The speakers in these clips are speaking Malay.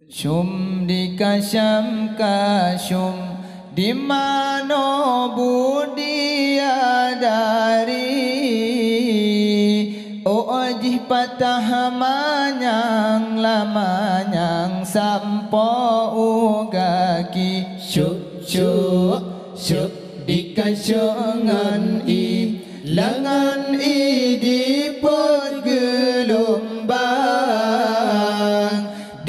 Syum di kasyam kasyum, di mana budi dari ojih patah manyang lamanyang sampo ugaki syuk syuk syuk di kasyongan i langan i di pot gelombang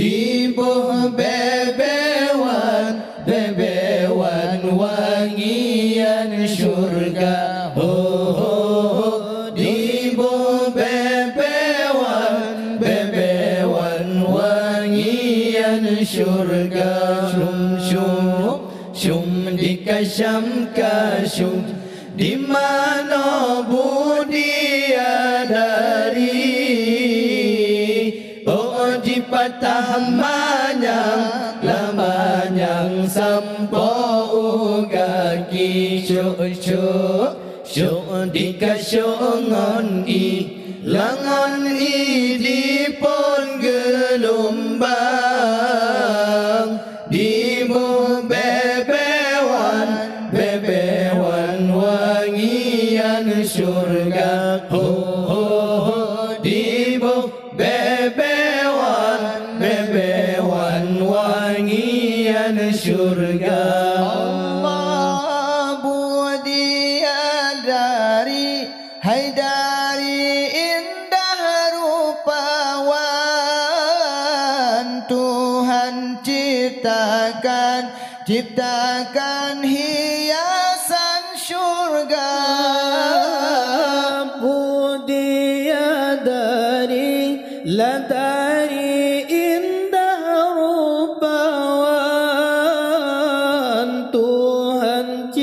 di buh bebewan bebewan wangian syurga ho ho ho di buh bebewan bebewan wangian syurga syum syum syum di kasyam kasyum di mana budi dari oji patah manyang lamanyang sampo ugaki syuk syuk syuk di kasyongan i langan i di pon gelombang di mu bebewan bebewan wangian syurga ho ho ho di mu bebewan bebewan wangian syurga Allah budi dari hai dari indah rupawan Tuhan ciptakan hiasan syurga budi dari latari indah rupawan Tuhan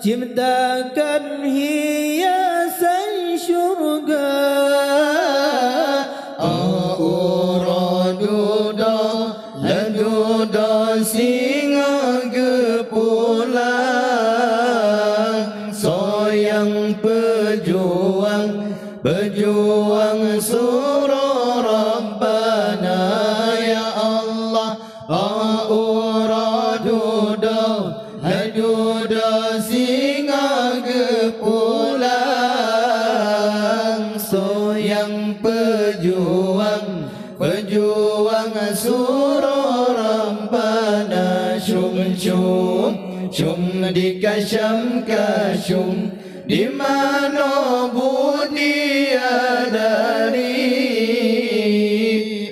ciptakan hiasan syurga auraduda laduda singa gepulang soyang pejuang surah Rabbana ya Allah auraduda laduda singa gepulang soyang pejuang surah Rabbana syum syum syum di kasyam kasyum di mana budi dari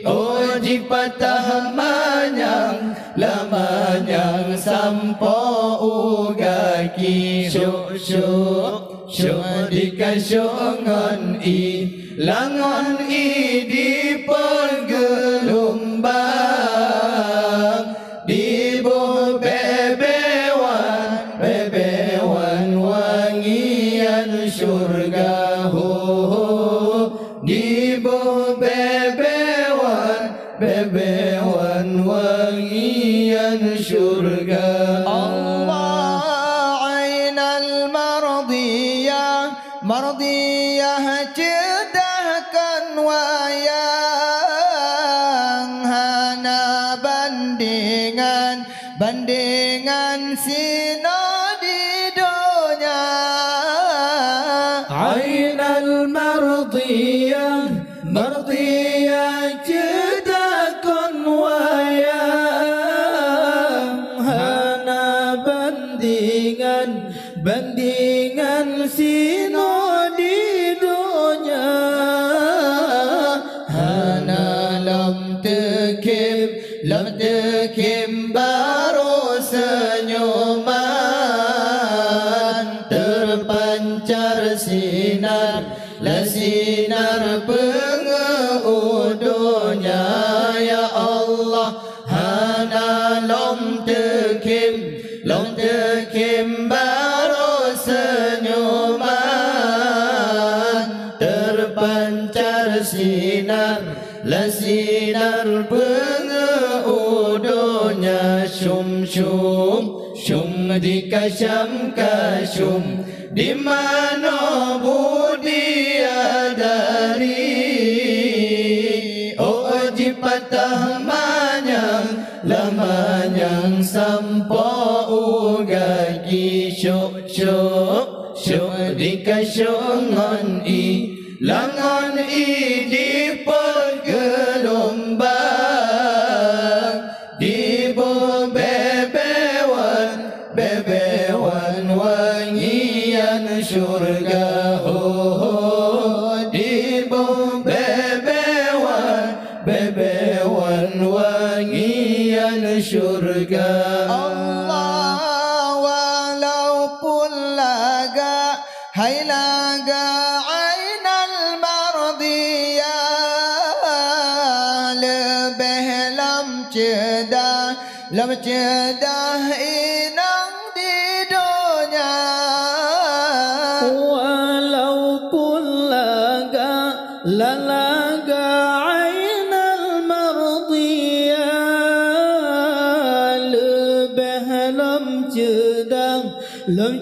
oji patah manyang lamanyang sampo ugaki syuk syuk syuk di kasyongan i langon i di pergelombang di buh bebewan wangian syurga ho ho di buh bebewan wangian syurga Allah ainal mardiyah cedahkan wayang hana bandingan sino di dunia ainal mardiyah cedahkan wayang hana bandingan sino di dunia hana lam tekim baru senyuman terpancar sinar pengudunya ya Allah hana lam tekim baru senyuman terpancar sinar pengudunya syum syum syum di kasyam kasyum di mana budi dari oji patah patah manyang lamanyang sampo ugagi syuk syuk syuk dikasyungon i langon i di pergelombang di bebewan bebewan wangian surga di bebewan wangian surga. Allah walaupun laga hai laga ainal mardiyah lebih lam cedah inang di dunia walaupun laga lalaga ainal mardiyah lebih lam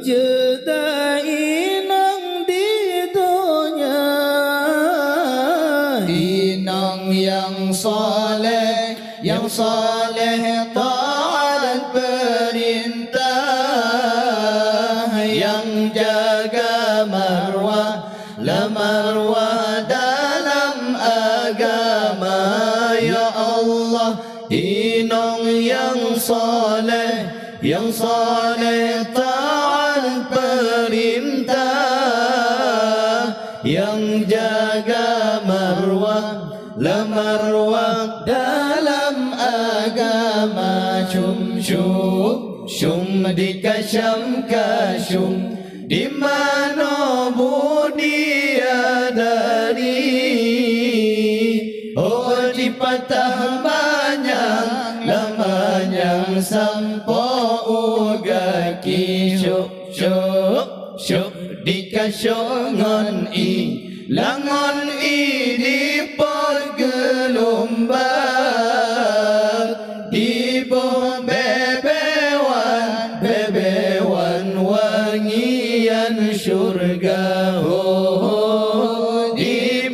cedah inang di dunia inang yang saleh taat perintah yang jaga marwah la marwah dalam agama ya Allah inong yang saleh taat perintah yang jaga marwah la marwah dalam agama syum syum syum dikasyam kasyum di mana budia dari oh di patah manyang lamanyang sampo ugaki syuk syuk syuk dikasyungon i langon i di pergelombang di bebewan wangian surga di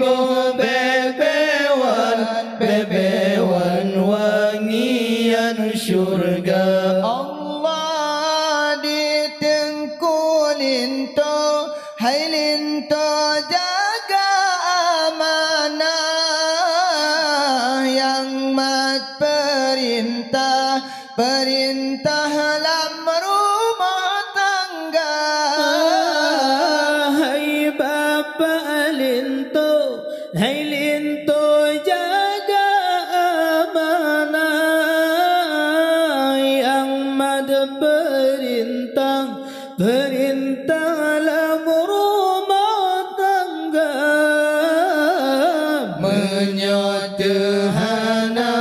bebewan wangian surga. Allah di tengku linto hai linto jaga amanah yang mat perintah lam rumah tangga hai bapa linto jaga amanah yang mat perintah lam rumah tangga menyotehana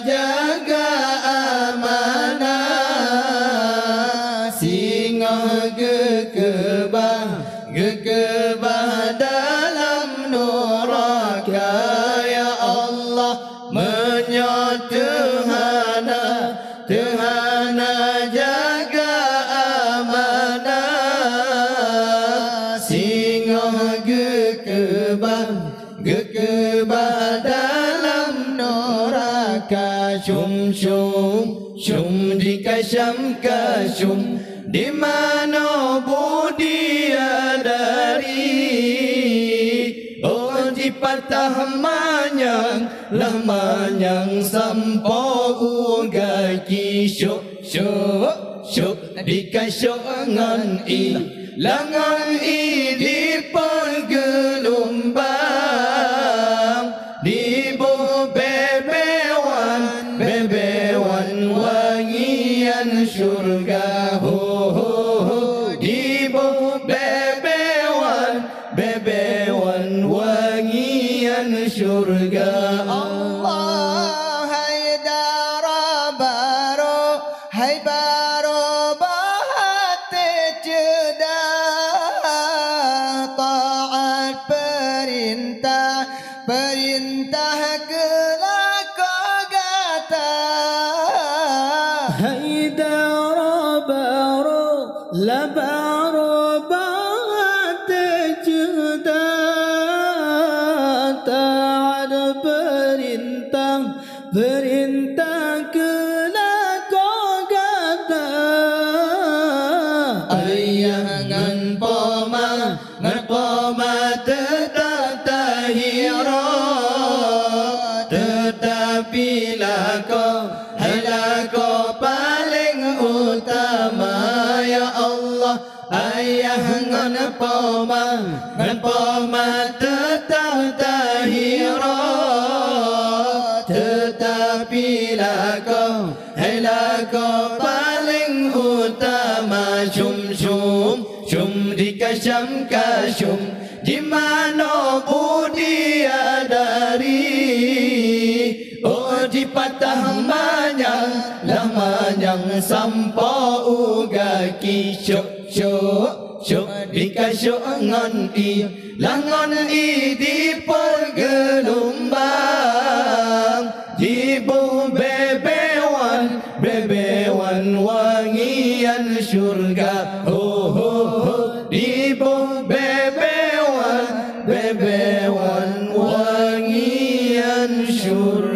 jaga amanah singa gekebah dalam neraka ya Allah menyotehana jaga amanah singa gekebah dalam neraka syum syum syum dikasyam kasyum di mana budia dari oh di patah manyang lamanyang sampo ugaki syuk syuk syuk dikasyungan i langan i di pergelombang di bebewan wangian surga di bebewan wangian surga. Allah hai darabaro hai baro bahate cedah taat perintah kelako gata hai darabaro labaro bahate cedah taat Ngepomat tetap tahira, tetapi lako hai lako paling utama ya Allah. Ayah ngepomat tetap tahira, tetapi lako hai lako paling utama. Syum dikasam kasum di mana budi adari, oh di patah manyang lamanyang sampo ugaki. Syuk dikasuk ngon i langon i di pergelombang, di bu bebewan wangian surga. Ho ho ho di bu bebewan wangian surga.